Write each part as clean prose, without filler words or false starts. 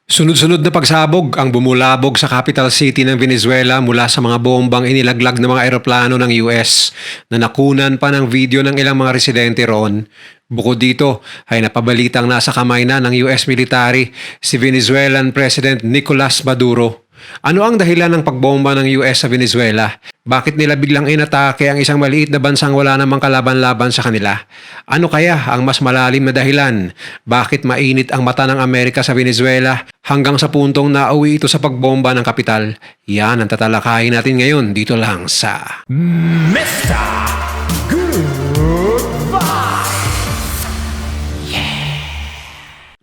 Sunod-sunod na pagsabog ang bumulabog sa capital city ng Venezuela mula sa mga bombang inilaglag ng mga eroplano ng US na nakunan pa ng video ng ilang mga residente roon. Bukod dito ay napabalitang nasa kamay na ng US military si Venezuelan President Nicolas Maduro. Ano ang dahilan ng pagbomba ng US sa Venezuela? Bakit nila biglang inatake ang isang maliit na bansang wala namang kalaban-laban sa kanila? Ano kaya ang mas malalim na dahilan? Bakit mainit ang mata ng Amerika sa Venezuela hanggang sa puntong nauwi ito sa pagbomba ng kapital? Yan ang tatalakayin natin ngayon dito lang sa Mr.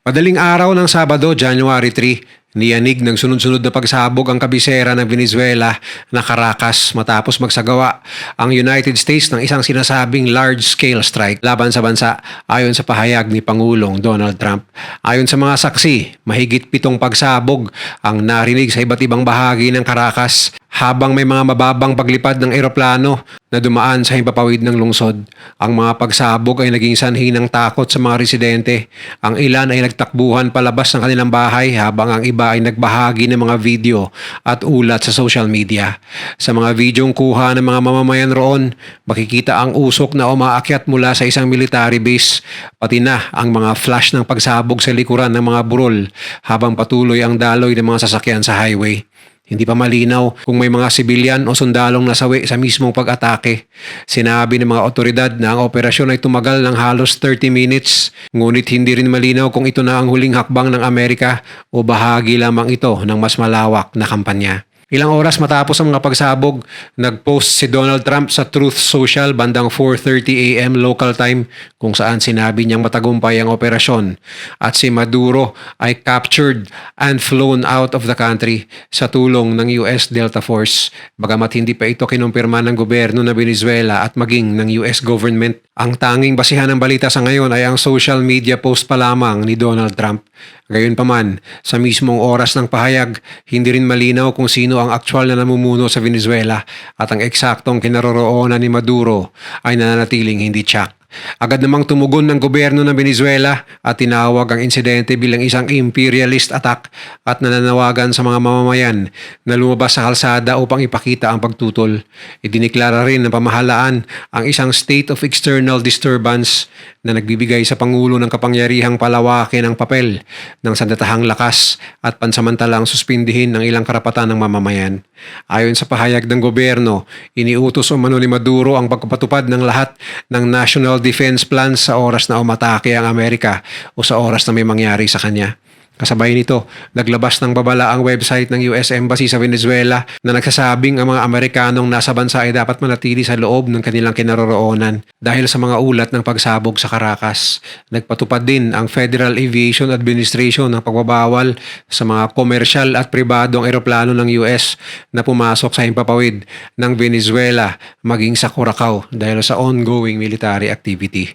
Madaling araw ng Sabado, January 3, niyanig ng sunod-sunod na pagsabog ang kabisera ng Venezuela na Caracas matapos magsagawa ang United States ng isang sinasabing large-scale strike laban sa bansa ayon sa pahayag ni Pangulong Donald Trump. Ayon sa mga saksi, mahigit 7 pagsabog ang narinig sa iba't ibang bahagi ng Caracas habang may mga mababang paglipad ng eroplano na dumaan sa himpapawid ng lungsod. Ang mga pagsabog ay naging sanhi ng takot sa mga residente. Ang ilan ay nagtakbuhan palabas ng kanilang bahay habang ang iba ay nagbahagi ng mga video at ulat sa social media. Sa mga videong kuha ng mga mamamayan roon, makikita ang usok na umaakyat mula sa isang military base, pati na ang mga flash ng pagsabog sa likuran ng mga burol habang patuloy ang daloy ng mga sasakyan sa highway. Hindi pa malinaw kung may mga sibilyan o sundalong nasawi sa mismong pag-atake. Sinabi ng mga otoridad na ang operasyon ay tumagal ng halos 30 minutes, ngunit hindi rin malinaw kung ito na ang huling hakbang ng Amerika o bahagi lamang ito ng mas malawak na kampanya. Ilang oras matapos ang mga pagsabog, nag-post si Donald Trump sa Truth Social bandang 4:30 AM local time kung saan sinabi niyang matagumpay ang operasyon at si Maduro ay captured and flown out of the country sa tulong ng US Delta Force. Bagamat hindi pa ito kinumpirma ng gobyerno ng Venezuela at maging ng US government. Ang tanging basihan ng balita sa ngayon ay ang social media post pa lamang ni Donald Trump. Gayunpaman, sa mismong oras ng pahayag, hindi rin malinaw kung sino ang aktual na namumuno sa Venezuela at ang eksaktong kinaroroonan ni Maduro ay nananatiling hindi tiyak. Agad namang tumugon ng gobyerno ng Venezuela at tinawag ang insidente bilang isang imperialist attack at nananawagan sa mga mamamayan na lumabas sa kalsada upang ipakita ang pagtutol. Idiniklara rin ng pamahalaan ang isang state of external disturbance na nagbibigay sa Pangulo ng kapangyarihang palawakin ang papel ng sandatahang lakas at pansamantalang suspindihin ang ilang karapatan ng mamamayan. Ayon sa pahayag ng gobyerno, iniutos umano ni Maduro ang pagpapatupad ng lahat ng national defense plans sa oras na umatake ang Amerika o sa oras na may mangyari sa kanya. Kasabay nito, naglabas ng babala ang website ng US Embassy sa Venezuela na nagsasabing ang mga Amerikanong nasa bansa ay dapat manatili sa loob ng kanilang kinaroroonan dahil sa mga ulat ng pagsabog sa Caracas. Nagpatupad din ang Federal Aviation Administration ng pagbabawal sa mga komersyal at pribadong eroplano ng US na pumasok sa himpapawid ng Venezuela maging sa Curacao dahil sa ongoing military activity.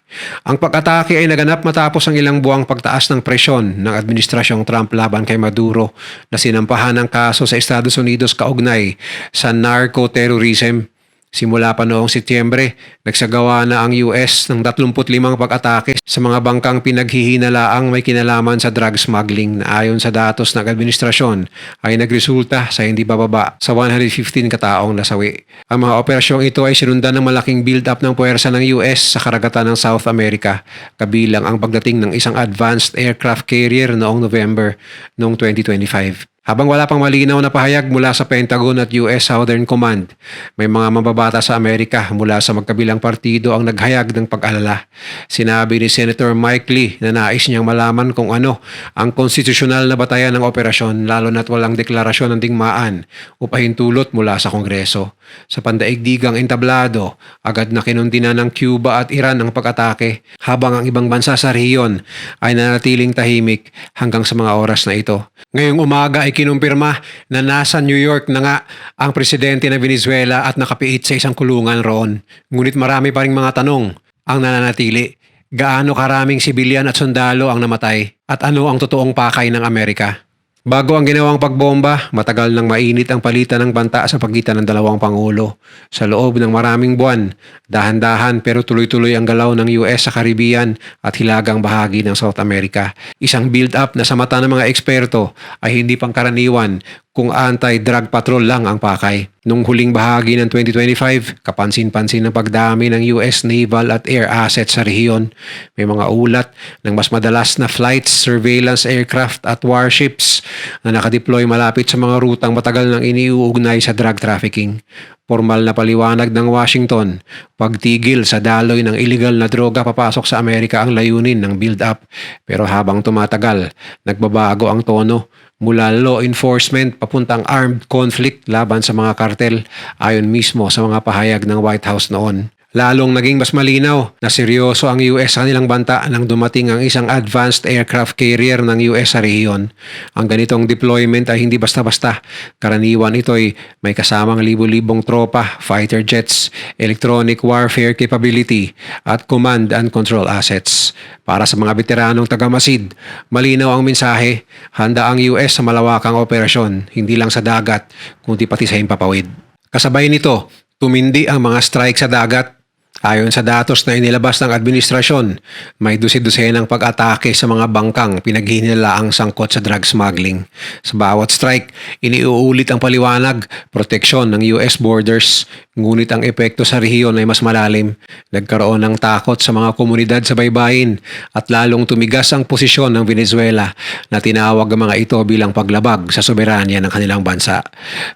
Ang pag-atake ay naganap matapos ang ilang buwang pagtaas ng presyon ng administrasyong Trump laban kay Maduro na sinampahan ng kaso sa Estados Unidos kaugnay sa narco-terrorism. Simula pa noong Setyembre, nagsagawa na ang US ng 35 pag-atake sa mga bangkang pinaghihinalaang may kinalaman sa drug smuggling na ayon sa datos ng administrasyon ay nagresulta sa hindi bababa sa 115 kataong nasawi. Ang mga operasyong ito ay sinundan ng malaking build-up ng puwersa ng US sa karagatan ng South America, kabilang ang pagdating ng isang advanced aircraft carrier noong November noong 2025. Habang wala pang malinaw na pahayag mula sa Pentagon at US Southern Command, may mga mambabata sa Amerika mula sa magkabilang partido ang naghayag ng pag-alala. Sinabi ni Senator Mike Lee na nais niyang malaman kung ano ang konstitusyonal na batayan ng operasyon lalo na't walang deklarasyon ng digmaan o pahintulot mula sa Kongreso. Sa pandaigdigang entablado, agad na kinundina ng Cuba at Iran ang pag-atake habang ang ibang bansa sa rehiyon ay nanatiling tahimik hanggang sa mga oras na ito. Ngayong umaga ay kinumpirma na nasa New York na nga ang presidente ng Venezuela at nakapiit sa isang kulungan roon. Ngunit marami pa ring mga tanong ang nananatili. Gaano karaming sibilyan at sundalo ang namatay? At ano ang totoong pakay ng Amerika? Bago ang ginawang pagbomba, matagal nang mainit ang palitan ng banta sa pagitan ng dalawang pangulo. Sa loob ng maraming buwan, dahan-dahan pero tuloy-tuloy ang galaw ng US sa Caribbean at hilagang bahagi ng South America. Isang build-up na sa mata ng mga eksperto ay hindi pangkaraniwan kung anti-drug patrol lang ang pakay. Nung huling bahagi ng 2025, kapansin-pansin ang pagdami ng US naval at air assets sa rehiyon. May mga ulat ng mas madalas na flights, surveillance aircraft at warships na nakadeploy malapit sa mga rutang matagal nang iniuugnay sa drug trafficking. Formal na paliwanag ng Washington, pagtigil sa daloy ng illegal na droga papasok sa Amerika ang layunin ng build-up. Pero habang tumatagal, nagbabago ang tono. Mula law enforcement papuntang armed conflict laban sa mga kartel ayon mismo sa mga pahayag ng White House noon. Lalong naging mas malinaw na seryoso ang US sa kanilang banta nang dumating ang isang advanced aircraft carrier ng US sa rehiyon. Ang ganitong deployment ay hindi basta-basta. Karaniwan ito'y may kasamang libu-libong tropa, fighter jets, electronic warfare capability at command and control assets. Para sa mga veteranong tagamasid, malinaw ang mensahe, handa ang US sa malawakang operasyon, hindi lang sa dagat, kundi pati sa himpapawid. Kasabay nito, tumindi ang mga strike sa dagat. Ayon sa datos na inilabas ng administrasyon, may dusi-dusenang pag-atake sa mga bangkang pinaghinalaang sangkot sa drug smuggling. Sa bawat strike, iniuulit ang paliwanag, proteksyon ng US borders, ngunit ang epekto sa rehiyon ay mas malalim. Nagkaroon ng takot sa mga komunidad sa baybayin at lalong tumigas ang posisyon ng Venezuela na tinawag ang mga ito bilang paglabag sa soberanya ng kanilang bansa.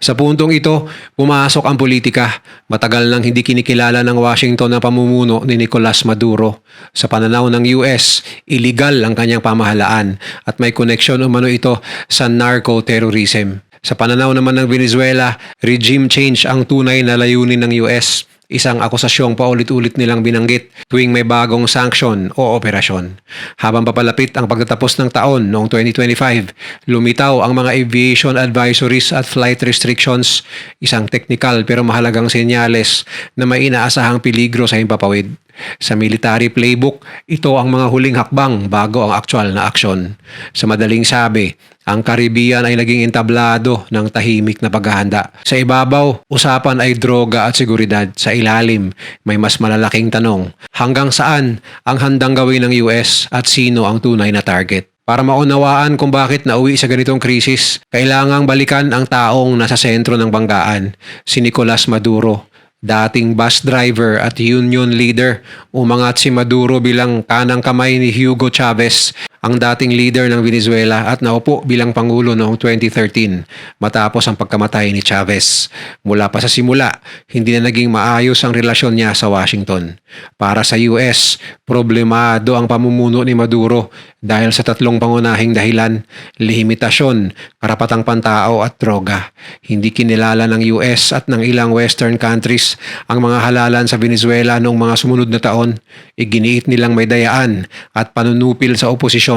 Sa puntong ito, pumasok ang politika. Matagal nang hindi kinikilala ng Washington ng pamumuno ni Nicolas Maduro. Sa pananaw ng US, illegal ang kanyang pamahalaan at may koneksyon umano ito sa narco-terrorism. Sa pananaw naman ng Venezuela, regime change ang tunay na layunin ng US. Isang akusasyong paulit-ulit nilang binanggit tuwing may bagong sanction o operasyon. Habang papalapit ang pagtatapos ng taon noong 2025, lumitaw ang mga aviation advisories at flight restrictions, isang teknikal pero mahalagang senyales na may inaasahang peligro sa himpapawid. Sa military playbook, ito ang mga huling hakbang bago ang aktwal na aksyon. Sa madaling sabi, ang Caribbean ay naging entablado ng tahimik na paghahanda. Sa ibabaw, usapan ay droga at seguridad. Sa ilalim, may mas malalaking tanong. Hanggang saan ang handang gawin ng US at sino ang tunay na target? Para maunawaan kung bakit nauwi sa ganitong krisis, kailangang balikan ang taong nasa sentro ng banggaan, si Nicolas Maduro. Dating bus driver at union leader, umangat si Maduro bilang kanang kamay ni Hugo Chavez, ang dating leader ng Venezuela at naupo bilang pangulo noong 2013 matapos ang pagkamatay ni Chavez. Mula pa sa simula, hindi na naging maayos ang relasyon niya sa Washington. Para sa US, problemado ang pamumuno ni Maduro dahil sa tatlong pangunahing dahilan: limitasyon, karapatang pantao at droga. Hindi kinilala ng US at ng ilang Western countries ang mga halalan sa Venezuela noong mga sumunod na taon. Iginiit nilang may dayaan at panunupil sa oposisyon.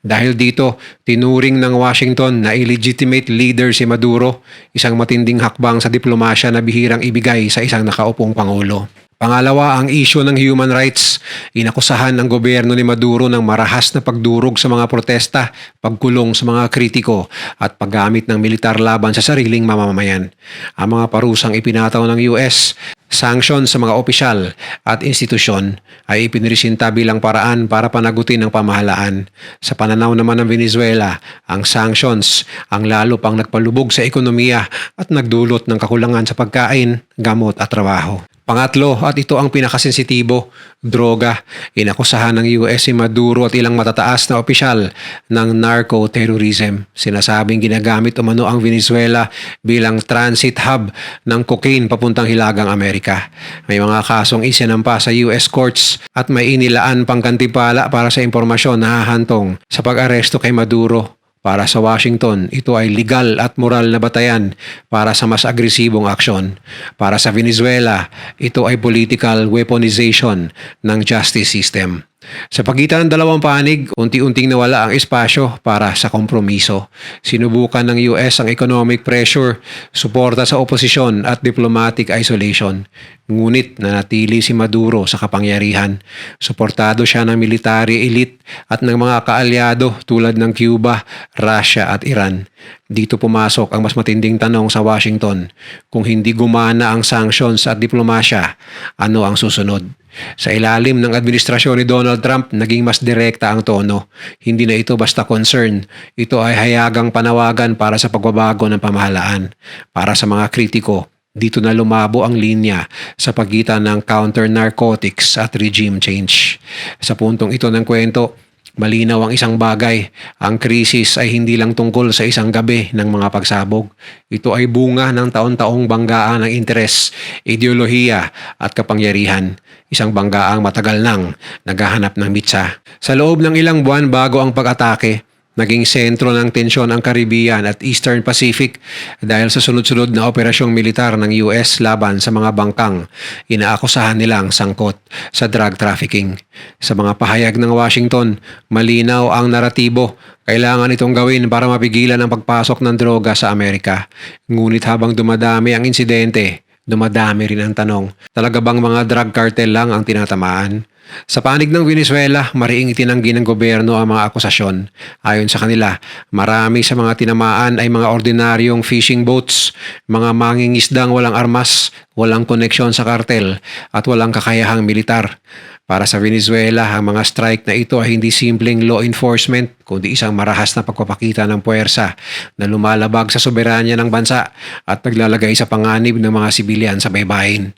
Dahil dito, tinuring ng Washington na illegitimate leader si Maduro, isang matinding hakbang sa diplomasya na bihirang ibigay sa isang nakaupong pangulo. Pangalawa, ang isyu ng human rights. Inakusahan ng gobyerno ni Maduro ng marahas na pagdurog sa mga protesta, pagkulong sa mga kritiko at paggamit ng militar laban sa sariling mamamayan. Ang mga parusang ipinataw ng US, sanksyon sa mga opisyal at institusyon ay ipinresinta bilang paraan para panagutin ang pamahalaan. Sa pananaw naman ng Venezuela, ang sanctions ang lalo pang nagpalubog sa ekonomiya at nagdulot ng kakulangan sa pagkain, gamot at trabaho. Pangatlo, at ito ang pinakasensitibo, droga. Inakusahan ng US si Maduro at ilang matataas na opisyal ng narco-terrorism. Sinasabing ginagamit umano ang Venezuela bilang transit hub ng cocaine papuntang Hilagang Amerika. May mga kasong isinampa sa US courts at may inilaan pang kantipala para sa impormasyon na hahantong sa pag-aresto kay Maduro. Para sa Washington, ito ay legal at moral na batayan para sa mas agresibong aksyon. Para sa Venezuela, ito ay political weaponization ng justice system. Sa pagitan ng dalawang panig, unti-unting nawala ang espasyo para sa kompromiso. Sinubukan ng US ang economic pressure, suporta sa oposisyon at diplomatic isolation. Ngunit nanatili si Maduro sa kapangyarihan. Suportado siya ng military elite at ng mga kaalyado tulad ng Cuba, Russia at Iran. Dito pumasok ang mas matinding tanong sa Washington. Kung hindi gumana ang sanctions at diplomasya, ano ang susunod? Sa ilalim ng administrasyon ni Donald Trump, naging mas direkta ang tono. Hindi na ito basta concern. Ito ay hayagang panawagan para sa pagbabago ng pamahalaan. Para sa mga kritiko, dito na lumabo ang linya sa pagitan ng counter-narcotics at regime change. Sa puntong ito ng kwento, malinaw ang isang bagay. Ang krisis ay hindi lang tungkol sa isang gabi ng mga pagsabog. Ito ay bunga ng taon-taong banggaan ng interes, ideolohiya at kapangyarihan. Isang banggaang matagal nang naghahanap ng mitsa. Sa loob ng ilang buwan bago ang pag-atake, naging sentro ng tensyon ang Caribbean at Eastern Pacific dahil sa sunod-sunod na operasyong militar ng US laban sa mga bangkang inaakusahan nilang sangkot sa drug trafficking. Sa mga pahayag ng Washington, malinaw ang naratibo. Kailangan itong gawin para mapigilan ang pagpasok ng droga sa Amerika. Ngunit habang dumadami ang insidente, dumadami rin ang tanong, talaga bang mga drug cartel lang ang tinatamaan? Sa panig ng Venezuela, mariing itinanggi ng gobyerno ang mga akusasyon. Ayon sa kanila, marami sa mga tinamaan ay mga ordinaryong fishing boats, mga mangingisdang walang armas, walang koneksyon sa kartel at walang kakayahang militar. Para sa Venezuela, ang mga strike na ito ay hindi simpleng law enforcement, kundi isang marahas na pagpapakita ng puwersa na lumalabag sa soberanya ng bansa at naglalagay sa panganib ng mga sibilyan sa baybayin.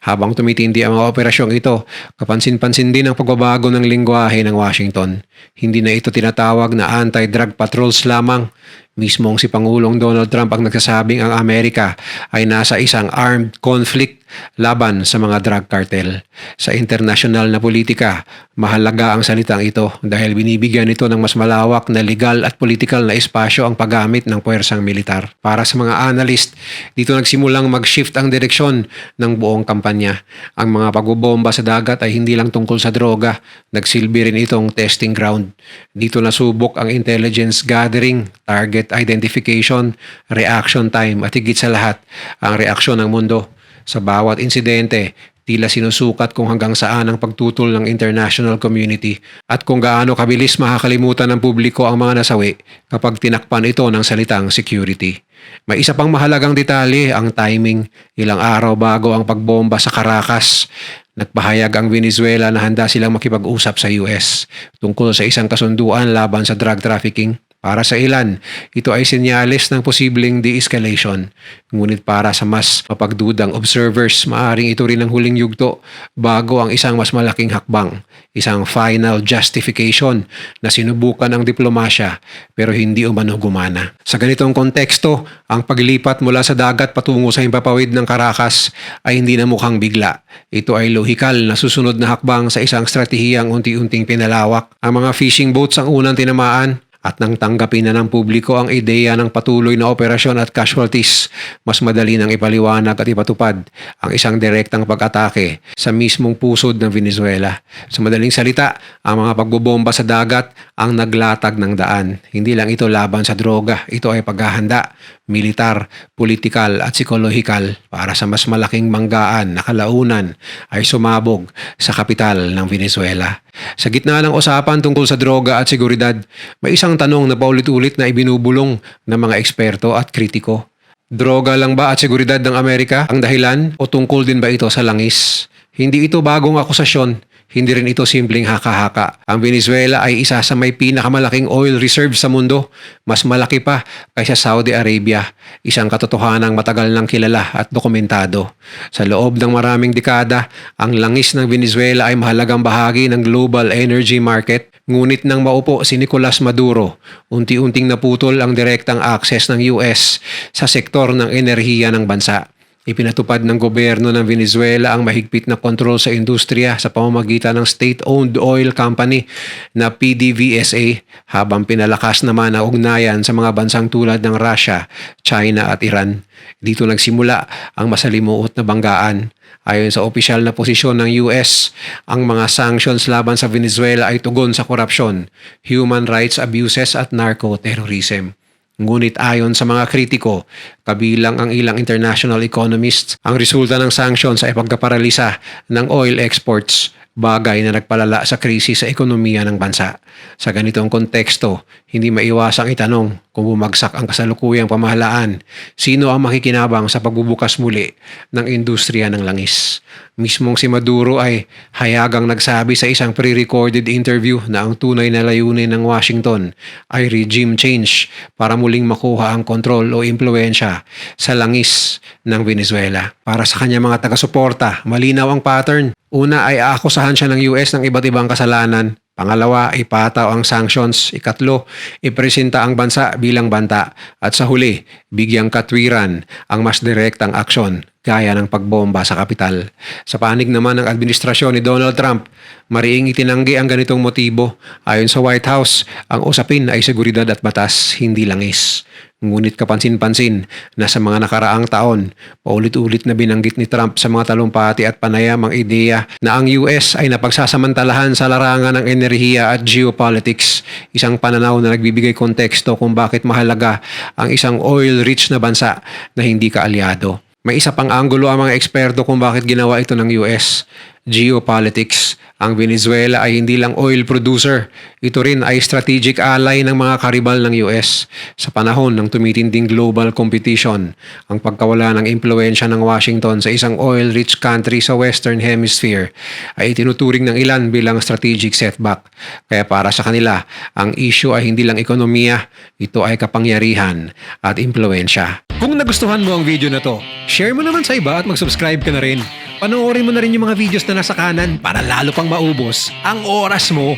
Habang tumitindi ang mga operasyong ito, kapansin-pansin din ang pagbabago ng lingwahe ng Washington. Hindi na ito tinatawag na anti-drug patrols lamang. Mismong si Pangulong Donald Trump ang nagsasabing ang Amerika ay nasa isang armed conflict laban sa mga drug cartel. Sa internasyonal na politika, mahalaga ang salitang ito dahil binibigyan ito ng mas malawak na legal at political na espasyo ang paggamit ng puwersang militar. Para sa mga analyst, dito nagsimulang mag-shift ang direksyon ng buong kampanya. Ang mga pagbobomba sa dagat ay hindi lang tungkol sa droga, nagsilbi rin itong testing ground. Dito nasubok ang intelligence gathering, target identification, reaction time at higit sa lahat, ang reaksyon ng mundo. Sa bawat insidente, tila sinusukat kung hanggang saan ang pagtutol ng international community at kung gaano kabilis makakalimutan ng publiko ang mga nasawi kapag tinakpan ito ng salitang security. May isa pang mahalagang detalye, ang timing. Ilang araw bago ang pagbomba sa Caracas, nagpahayag ang Venezuela na handa silang makipag-usap sa US tungkol sa isang kasunduan laban sa drug trafficking. Para sa ilan, ito ay senyales ng posibleng de-escalation. Ngunit para sa mas mapagdudang observers, maaaring ito rin ang huling yugto bago ang isang mas malaking hakbang, isang final justification na sinubukan ang diplomasya pero hindi umano gumana. Sa ganitong konteksto, ang paglipat mula sa dagat patungo sa himpapawid ng Caracas ay hindi na mukhang bigla. Ito ay lohikal na susunod na hakbang sa isang stratehiyang unti-unting pinalawak. Ang mga fishing boats ang unang tinamaan, at nang tanggapin na ng publiko ang ideya ng patuloy na operasyon at casualties, mas madali nang ipaliwanag at ipatupad ang isang direktang pag-atake sa mismong pusod ng Venezuela. Sa madaling salita, ang mga pagbobomba sa dagat ang naglatag ng daan. Hindi lang ito laban sa droga, ito ay paghahanda, militar, politikal at psikolohikal para sa mas malaking banggaan na kalaunan ay sumabog sa kapital ng Venezuela. Sa gitna ng usapan tungkol sa droga at seguridad, may isang tanong na paulit-ulit na ibinubulong ng mga eksperto at kritiko. Droga lang ba at seguridad ng Amerika ang dahilan o tungkol din ba ito sa langis? Hindi ito bagong akusasyon. Hindi rin ito simpleng haka-haka. Ang Venezuela ay isa sa may pinakamalaking oil reserves sa mundo. Mas malaki pa kaysa Saudi Arabia. Isang katotohanang matagal nang kilala at dokumentado. Sa loob ng maraming dekada, ang langis ng Venezuela ay mahalagang bahagi ng global energy market. Ngunit nang maupo si Nicolas Maduro, unti-unting naputol ang direktang access ng US sa sektor ng enerhiya ng bansa. Ipinatupad ng gobyerno ng Venezuela ang mahigpit na kontrol sa industriya sa pamamagitan ng state-owned oil company na PDVSA habang pinalakas naman ang ugnayan sa mga bansang tulad ng Russia, China at Iran. Dito nagsimula ang masalimuot na banggaan. Ayon sa opisyal na posisyon ng US, ang mga sanctions laban sa Venezuela ay tugon sa korupsyon, human rights abuses at narco-terrorism. Ngunit ayon sa mga kritiko, kabilang ang ilang international economists, ang resulta ng sanctions ay pagkaparalisa ng oil exports, bagay na nagpalala sa krisis sa ekonomiya ng bansa. Sa ganitong konteksto, hindi maiwasang itanong kung bumagsak ang kasalukuyang pamahalaan, sino ang makikinabang sa pagbubukas muli ng industriya ng langis. Mismong si Maduro ay hayagang nagsabi sa isang pre-recorded interview na ang tunay na layunin ng Washington ay regime change para muling makuha ang kontrol o impluensya sa langis ng Venezuela. Para sa kanya mga taga-suporta, malinaw ang pattern. Una ay aakusahan siya ng US ng iba't ibang kasalanan. Pangalawa, ipataw ang sanctions. Ikatlo, ipresenta ang bansa bilang banta. At sa huli, bigyang katwiran ang mas direktang aksyon gaya ng pagbomba sa kapital. Sa panig naman ng administrasyon ni Donald Trump, mariing itinanggi ang ganitong motibo. Ayon sa White House, ang usapin ay seguridad at batas, hindi langis. Ngunit kapansin-pansin na sa mga nakaraang taon, paulit-ulit na binanggit ni Trump sa mga talumpati at panayam ang ideya na ang US ay napagsasamantalahan sa larangan ng enerhiya at geopolitics, isang pananaw na nagbibigay konteksto kung bakit mahalaga ang isang oil-rich na bansa na hindi kaalyado. May isa pang anggulo ang mga eksperto kung bakit ginawa ito ng US, geopolitics. Ang Venezuela ay hindi lang oil producer, ito rin ay strategic ally ng mga karibal ng US. Sa panahon ng tumitinding global competition, ang pagkawala ng impluensya ng Washington sa isang oil-rich country sa Western Hemisphere ay itinuturing ng ilan bilang strategic setback. Kaya para sa kanila, ang issue ay hindi lang ekonomiya, ito ay kapangyarihan at impluensya. Kung nagustuhan mo ang video na to, share mo naman sa iba at mag-subscribe ka na rin. Panoorin mo na rin yung mga videos na nasa kanan para lalo pang maubos ang oras mo.